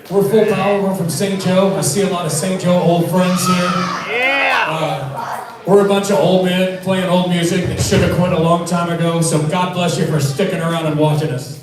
We're full power. We're from St. Joe. I see a lot of St. Joe old friends here. Yeah! We're a bunch of old men playing old music that should have quit a long time ago, so God bless you for sticking around and watching us.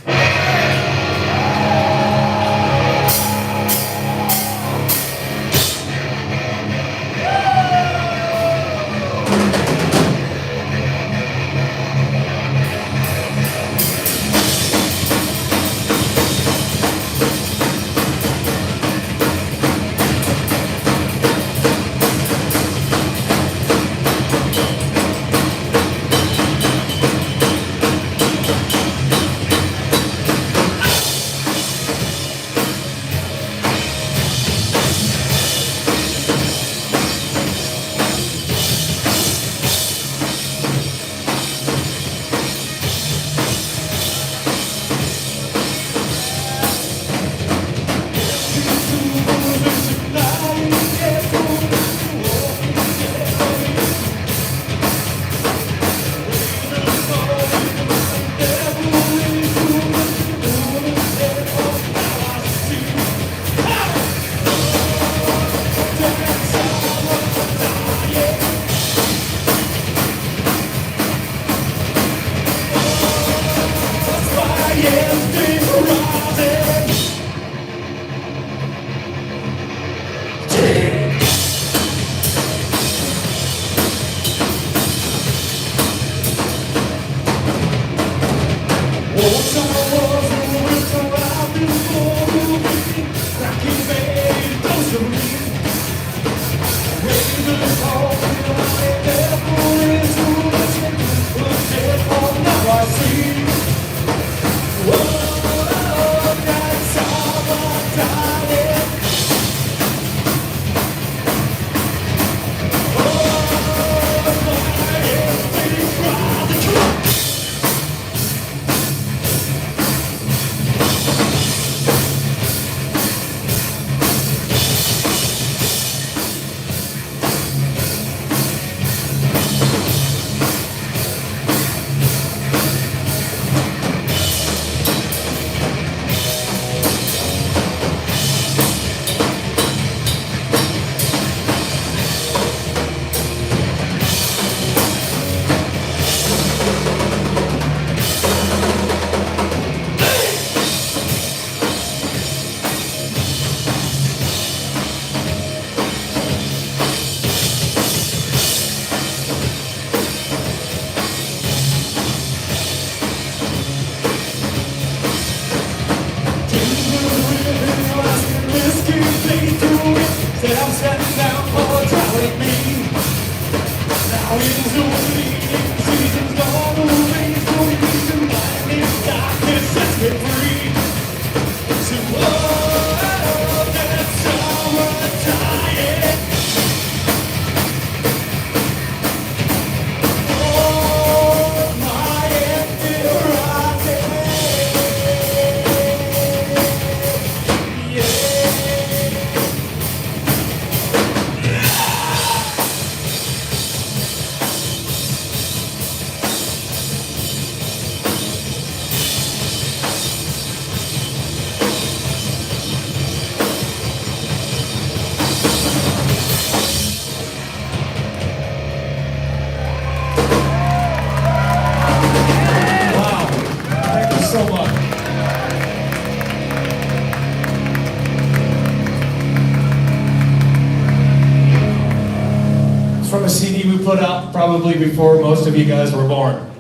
From a CD we put out probably before most of you guys were born.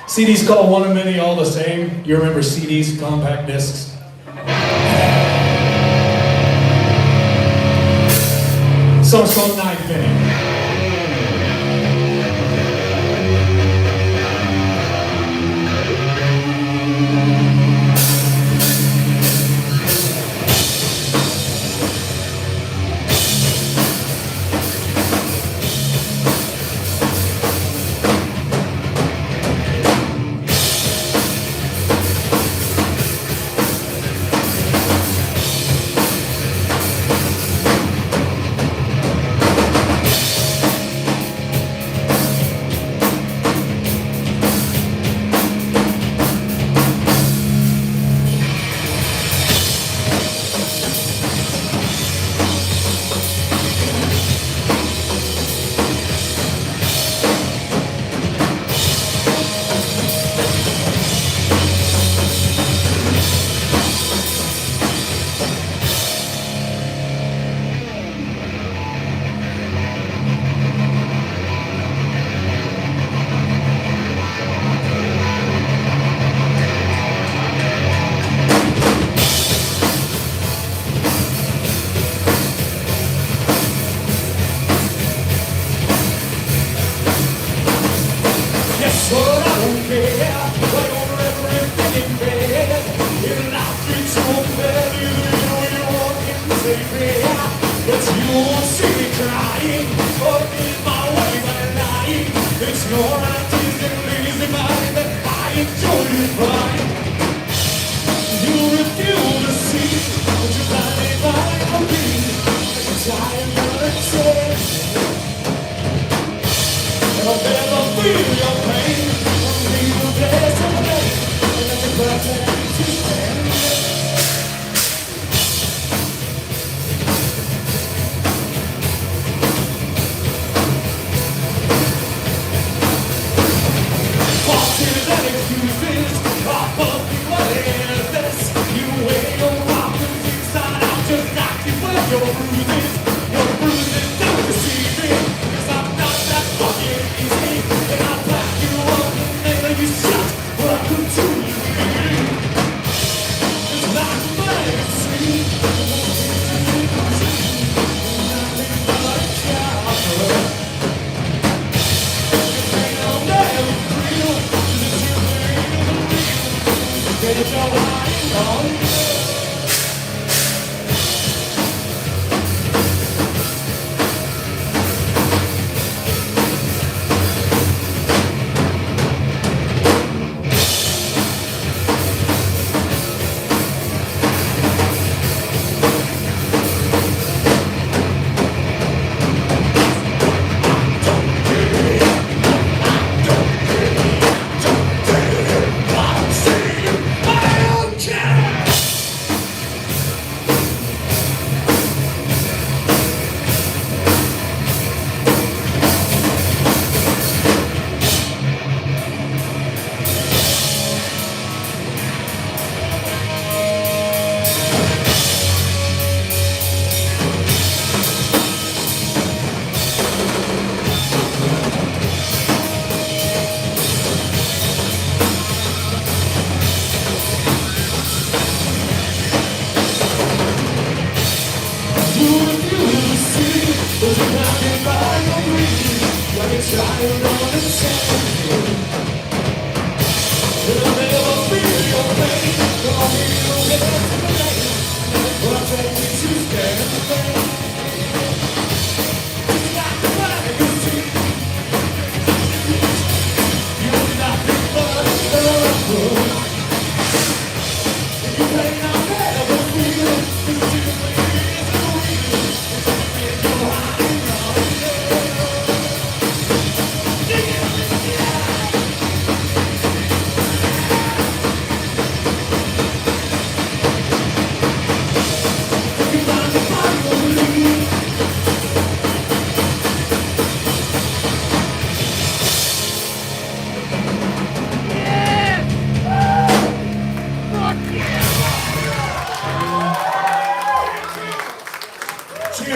CD's called One of Many All the Same. You remember CDs, compact discs? Song's called Nine Penny. But you won't see me crying or in my way by lying. It's your ideas and lazy mind that I enjoy you fine. You refuse to see what you're blinded by for me. Cause I am gonna change. And I'll never feel your pain. I'll leave you there someday. And let the perfect to stand.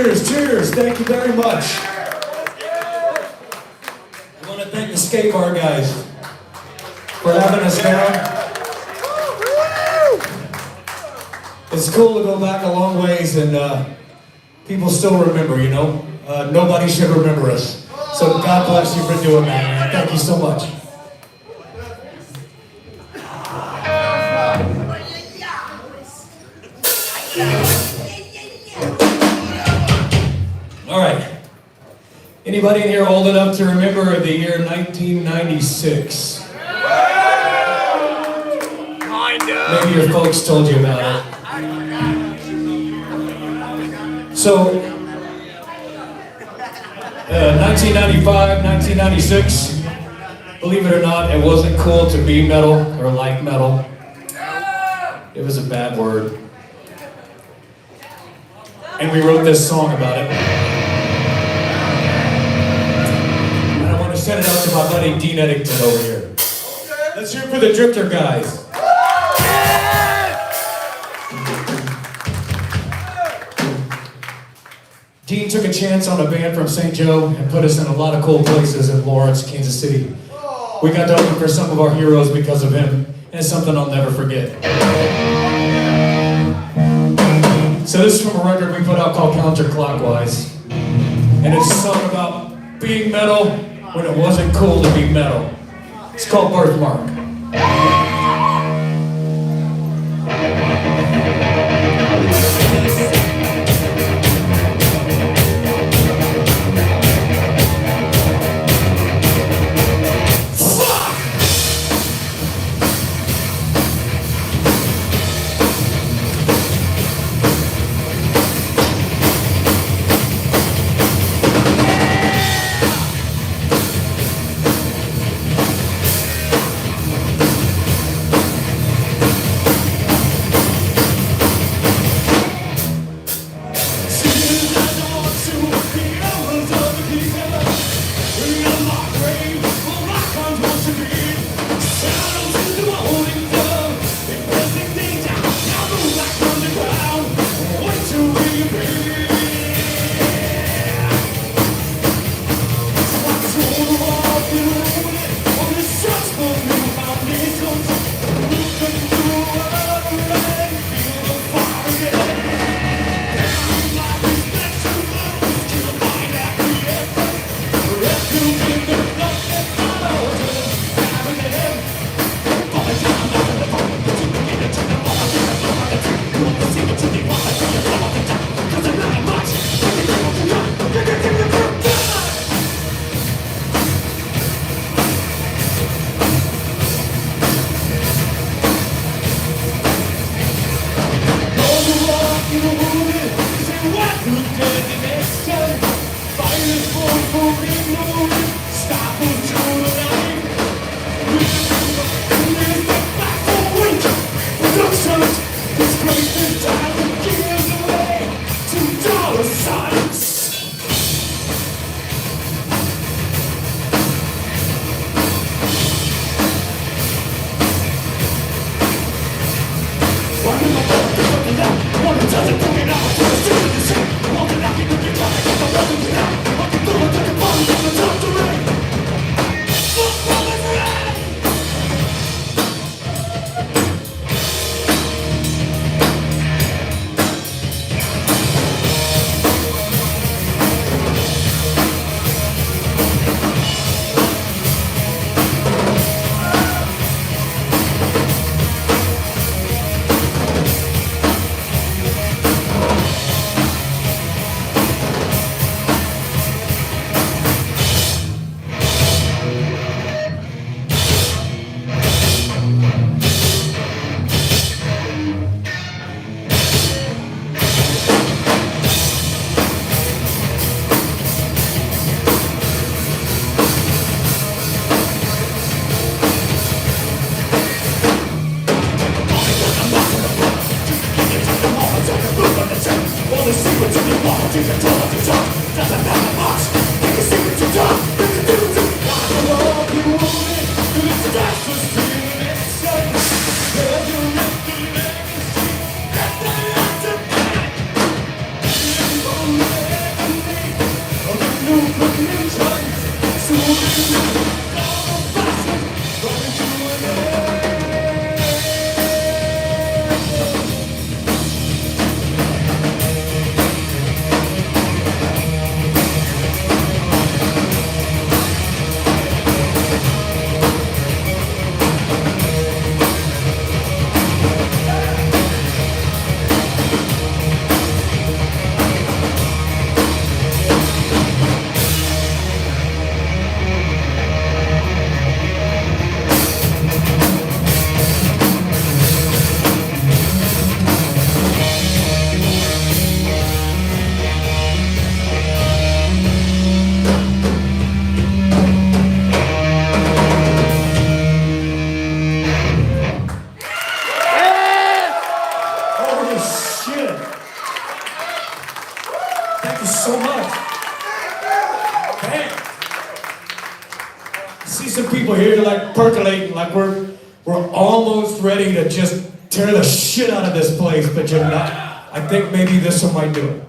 Cheers, thank you very much. I want to thank the Sk8bar guys for having us down. It's cool to go back a long ways and people still remember, you know. Nobody should remember us. So God bless you for doing that, man. Thank you so much. All right. Anybody in here old enough to remember the year 1996? Maybe your folks told you about it. So, 1995, 1996, believe it or not, it wasn't cool to be metal or like metal. It was a bad word. And we wrote this song about it. And I want to send it out to my buddy Dean Eddington over here. Let's hear it for the Drifter guys. Dean took a chance on a band from St. Joe and put us in a lot of cool places in Lawrence, Kansas City. We got to open for some of our heroes because of him, and it's something I'll never forget. So this is from a record we put out called Counterclockwise. And it's a song about being metal when it wasn't cool to be metal. It's called Birthmark. Percolating like we're almost ready to just tear the shit out of this place, but you're not. I think maybe this one might do it.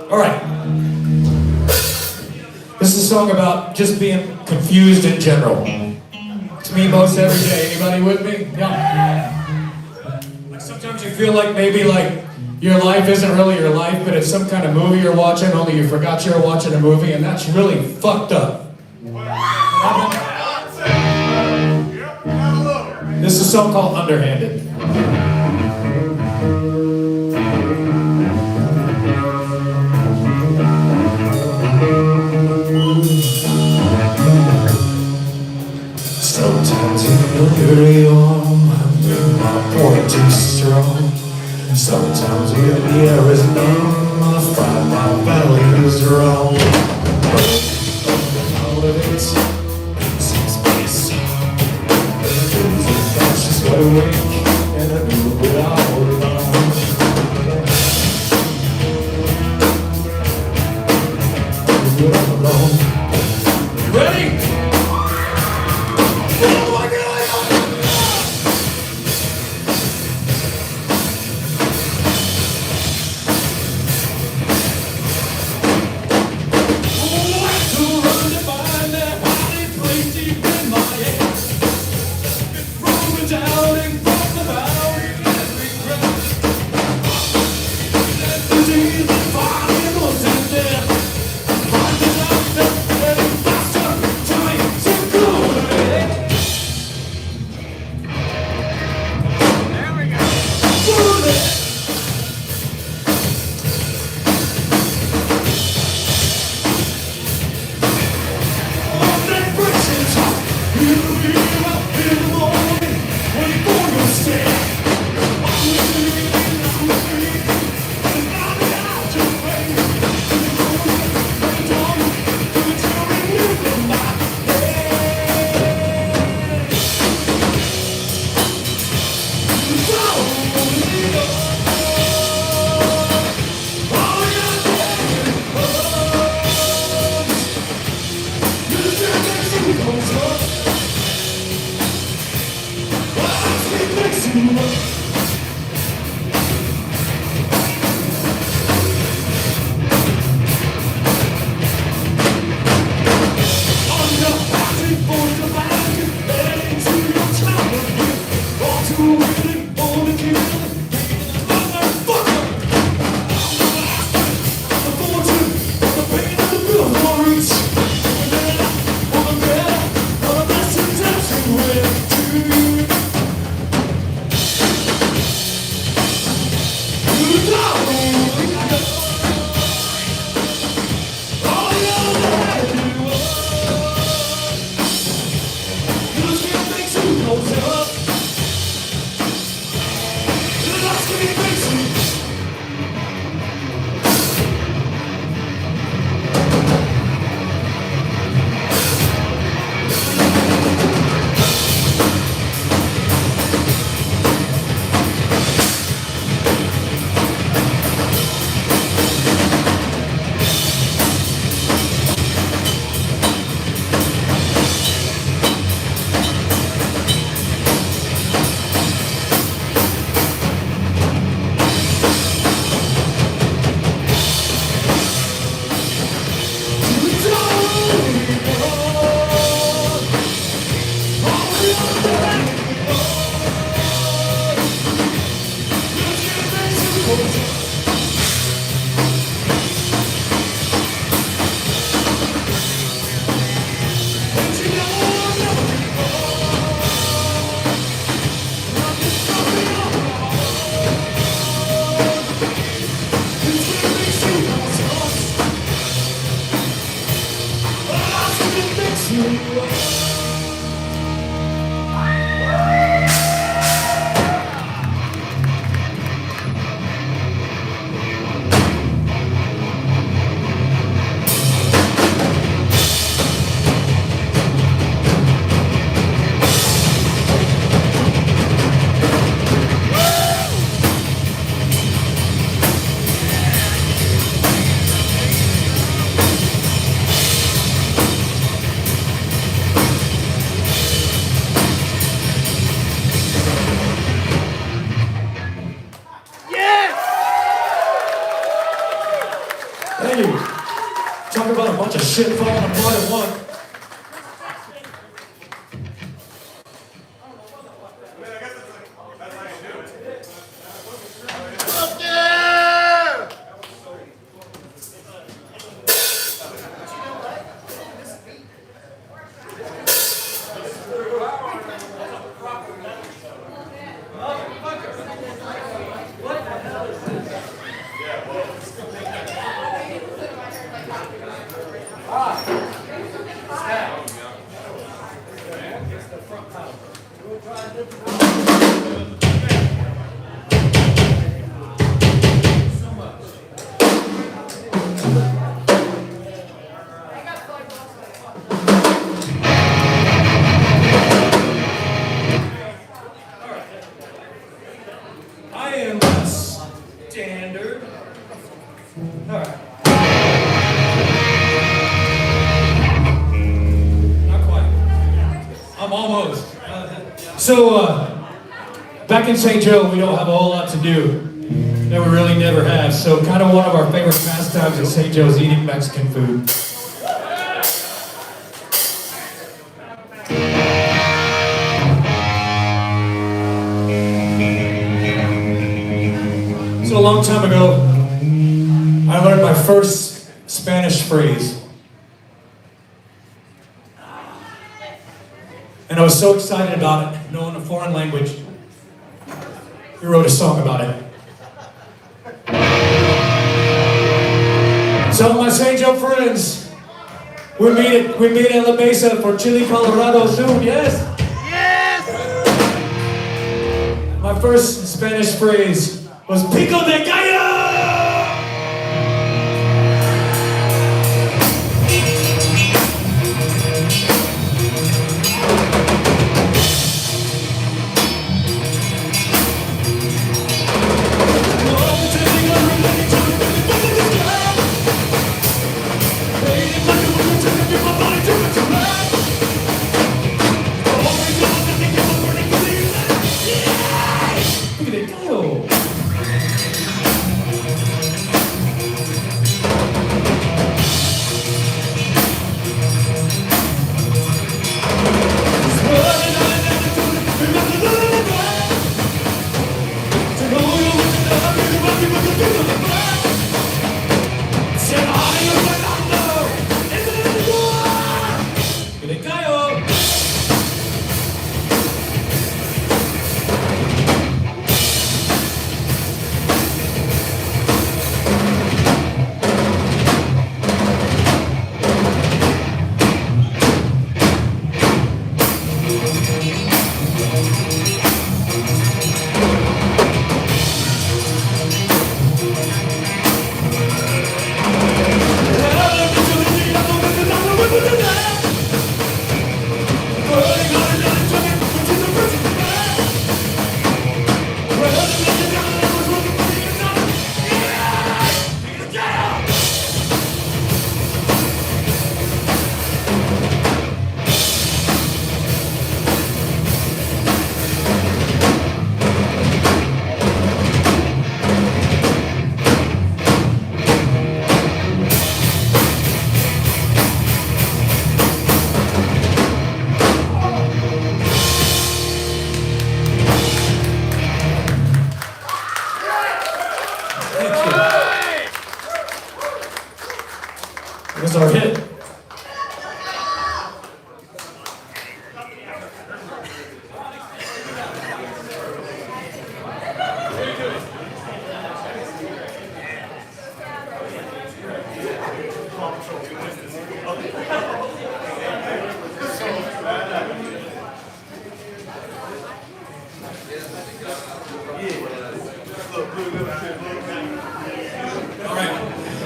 All right. This is a song about just being confused in general. It's me most every day. Anybody with me? Yeah. Sometimes you feel like maybe like your life isn't really your life, but it's some kind of movie you're watching, only you forgot you were watching a movie, and that's really fucked up. This is a song called Underhanded. Sometimes you know you're wrong, my point too strong. Sometimes when the air is numb, I find my values wrong. All of it seems space. That's just what I wake, and I do it all alone. Do it all alone. Ready? Thank you. Talk about a bunch of shit falling apart at once. I am a standard. All right. Not quite. I'm almost. Back in St. Joe, we don't have a whole lot to do that we really never have. So kind of one of our favorite pastimes in St. Joe is eating Mexican food. So a long time ago, I learned my first Spanish phrase. And I was so excited about it, knowing a foreign language. We wrote a song about it. So my St. Joe friends, we meet in La Mesa for Chile, Colorado soon, yes? Yes! My first Spanish phrase was pico de gallo! Pico de gallo!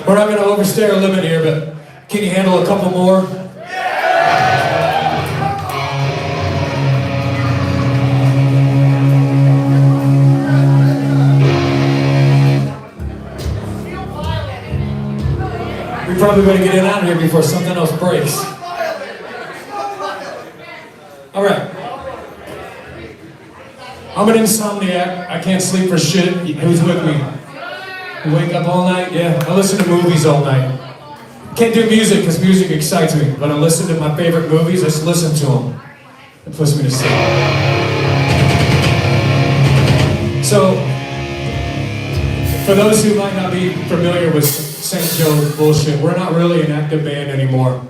We're not going to overstay our limit here, but can you handle a couple more? We probably better get it out of here before something else breaks. All right. I'm an insomniac. I can't sleep for shit. Who's with me? You wake up all night? Yeah. I listen to movies all night. Can't do music because music excites me, but I listen to my favorite movies. I just listen to them. It puts me to sleep. So, for those who might not be familiar with St. Joe bullshit, we're not really an active band anymore.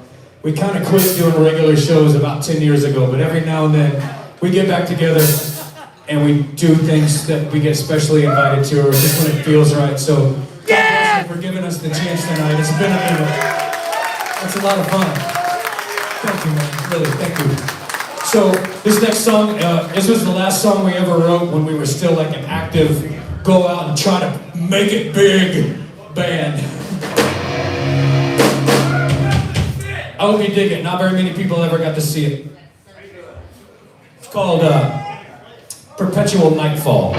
We kind of quit doing regular shows about 10 years ago, but every now and then we get back together and we do things that we get specially invited to, or just when it feels right. So, God bless you for giving us the chance tonight. It's been a minute. It's a lot of fun. Thank you, man. Really, thank you. So, this next song, this was the last song we ever wrote when we were still like an active, go out and try to make it big band. I hope you dig it. Not very many people ever got to see it. It's called Perpetual Nightfall.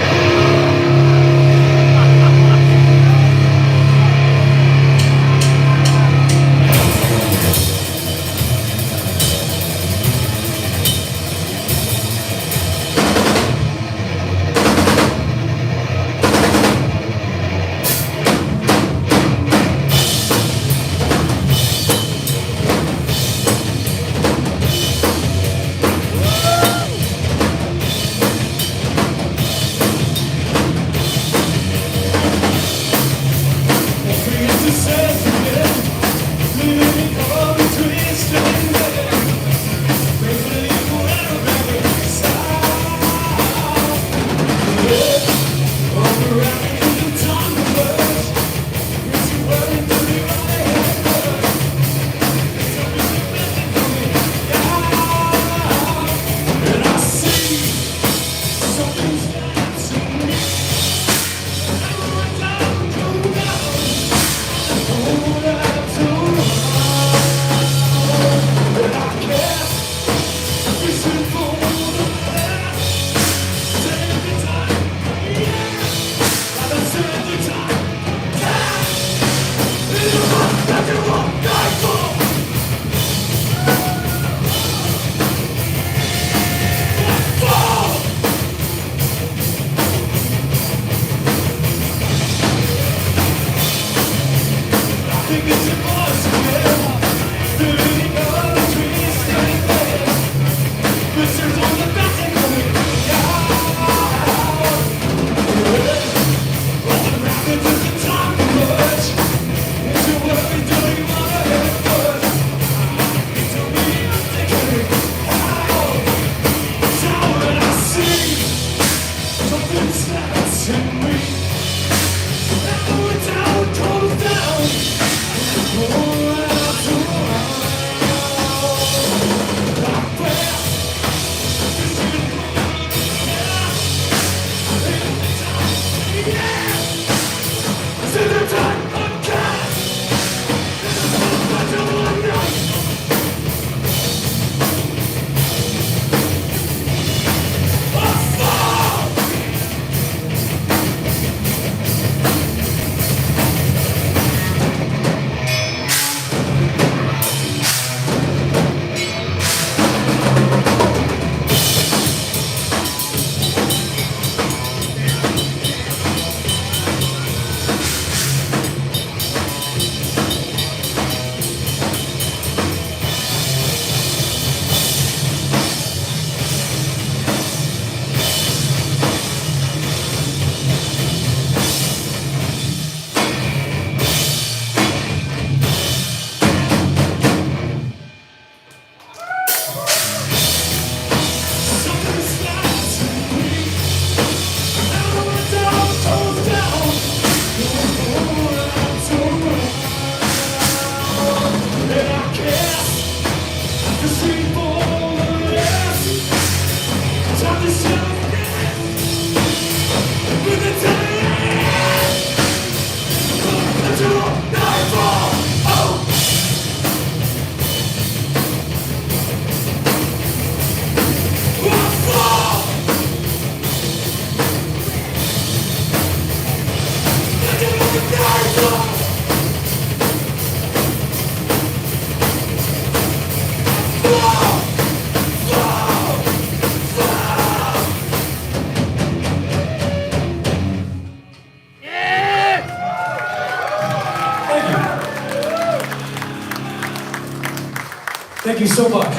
Thank you so much.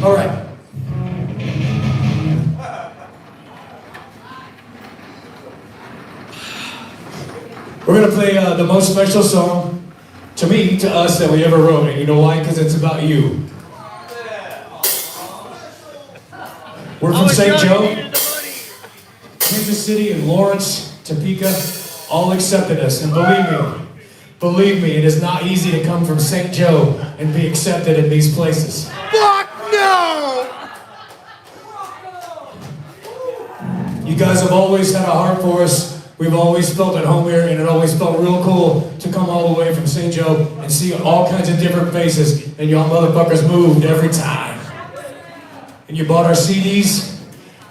All right. We're gonna play the most special song to me, to us, that we ever wrote. And you know why? Because it's about you. We're from St. Joe, Kansas City, and Lawrence, Topeka, all accepted us. And believe me, it is not easy to come from St. Joe and be accepted in these places. Fuck no! You guys have always had a heart for us. We've always felt at home here, and it always felt real cool to come all the way from St. Joe and see all kinds of different faces, and y'all motherfuckers moved every time. And you bought our CDs,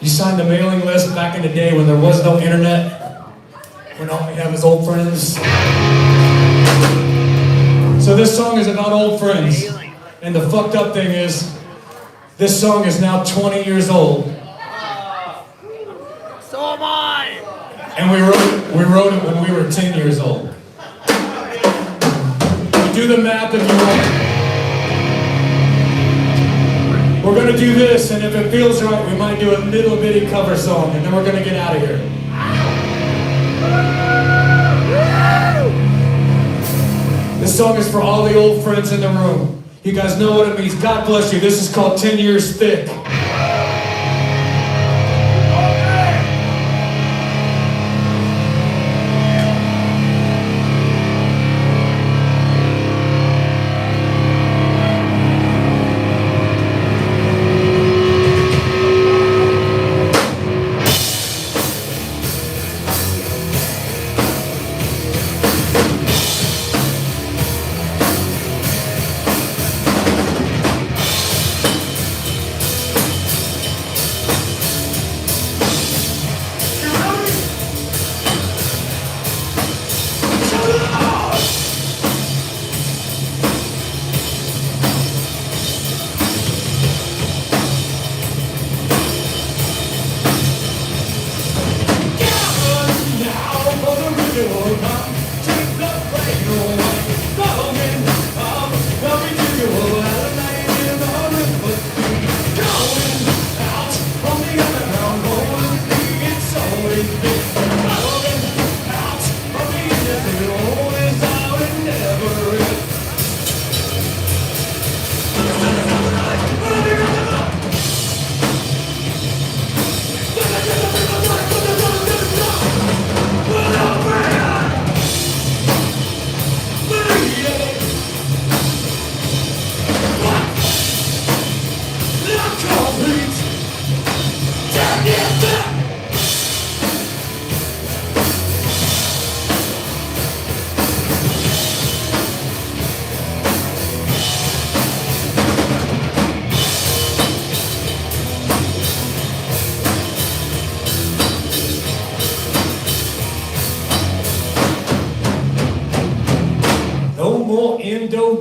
you signed the mailing list back in the day when there was no internet, when all we have is old friends. So this song is about old friends, and the fucked up thing is, this song is now 20 years old. So am I! And we wrote it when we were 10 years old. Do the math if you want. We're gonna do this, and if it feels right, we might do a little bitty cover song, and then we're gonna get out of here. This song is for all the old friends in the room. You guys know what it means. God bless you. This is called 10 Years Thick.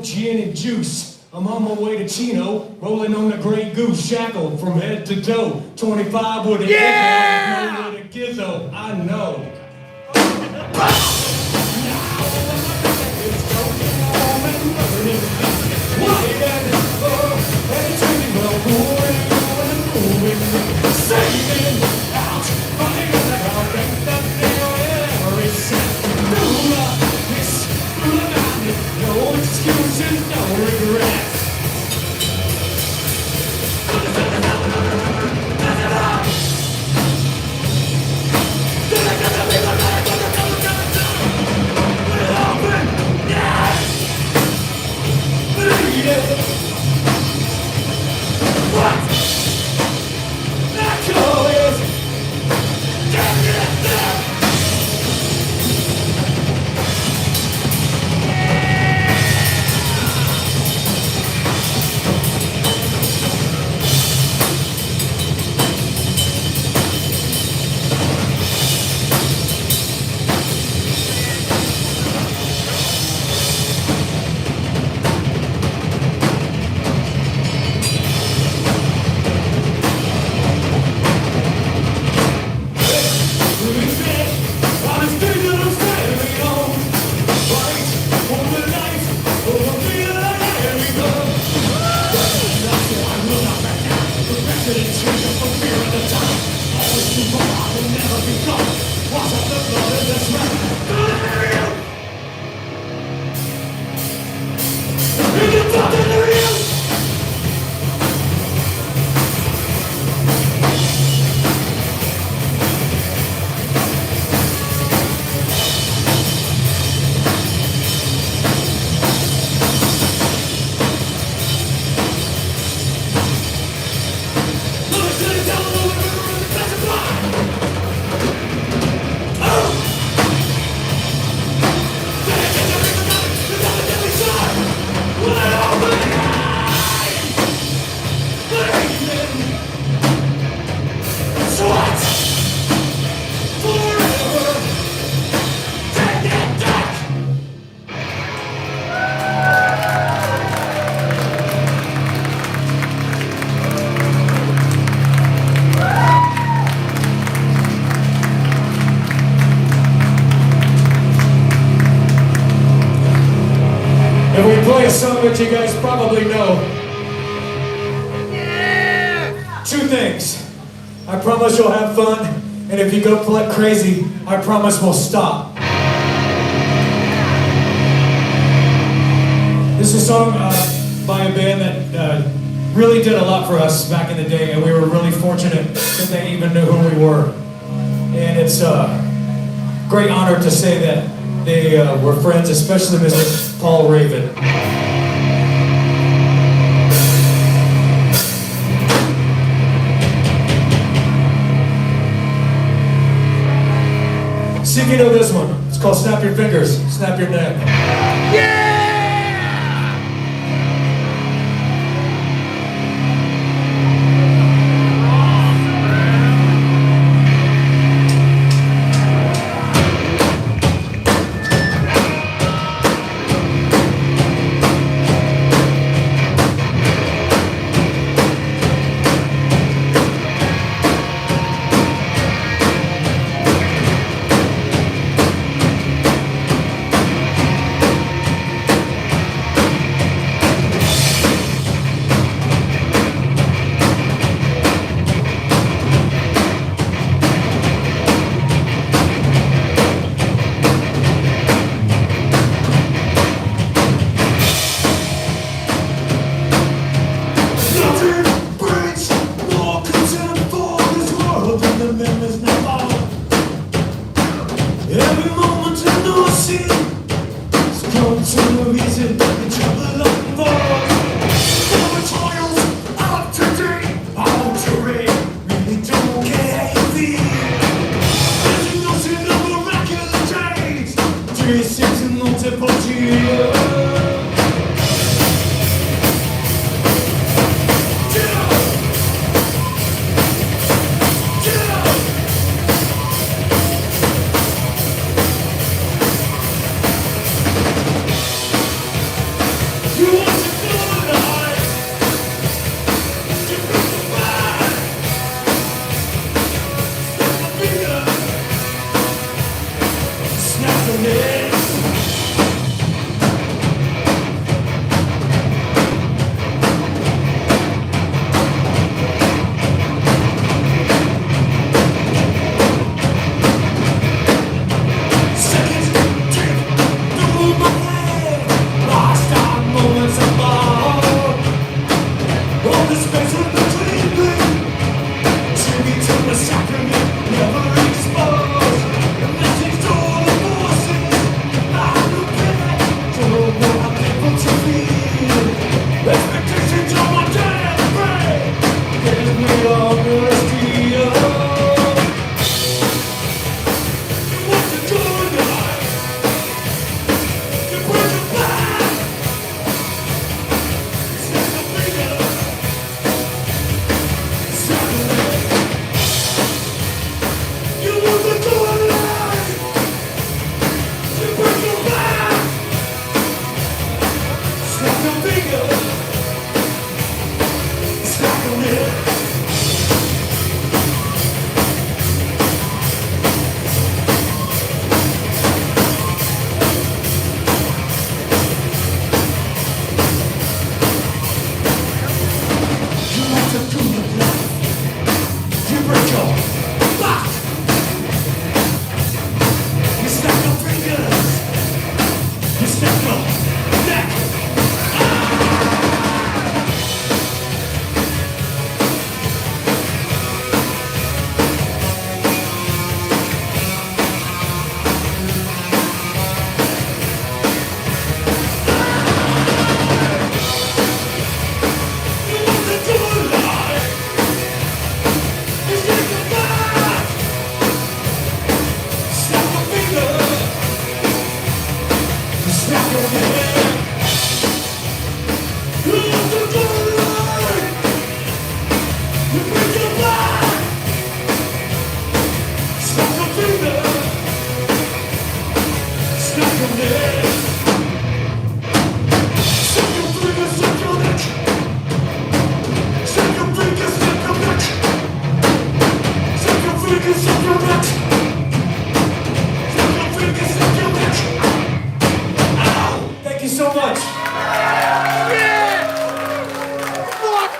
Gin and juice. I'm on my way to Chino, rolling on the Grey Goose, shackled from head to toe. 25 with an Yeah! no with a gizzo, I know. And we play a song that you guys probably know. Two things. I promise you'll have fun, and if you go play crazy, I promise we'll stop. This is a song by a band that really did a lot for us back in the day, and we were really fortunate that they even knew who we were. And it's a great honor to say that they were friends, especially Mr. Paul Raven. See if you know this one. It's called Snap Your Fingers, Snap Your Neck. Yeah! Every moment in the sea is come to the reason that you're looking for. All the trials of today, all terrain, really don't care how you feel. As you know, see the miraculous days, 360 multiple years.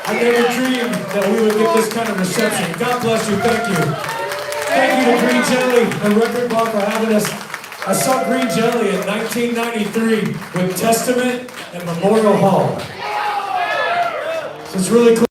I never dreamed that we would get this kind of reception. God bless you, thank you. Thank you to Green Jelly and Record Bar for having us. I saw Green Jelly in 1993 with Testament and Memorial Hall. So it's really cool.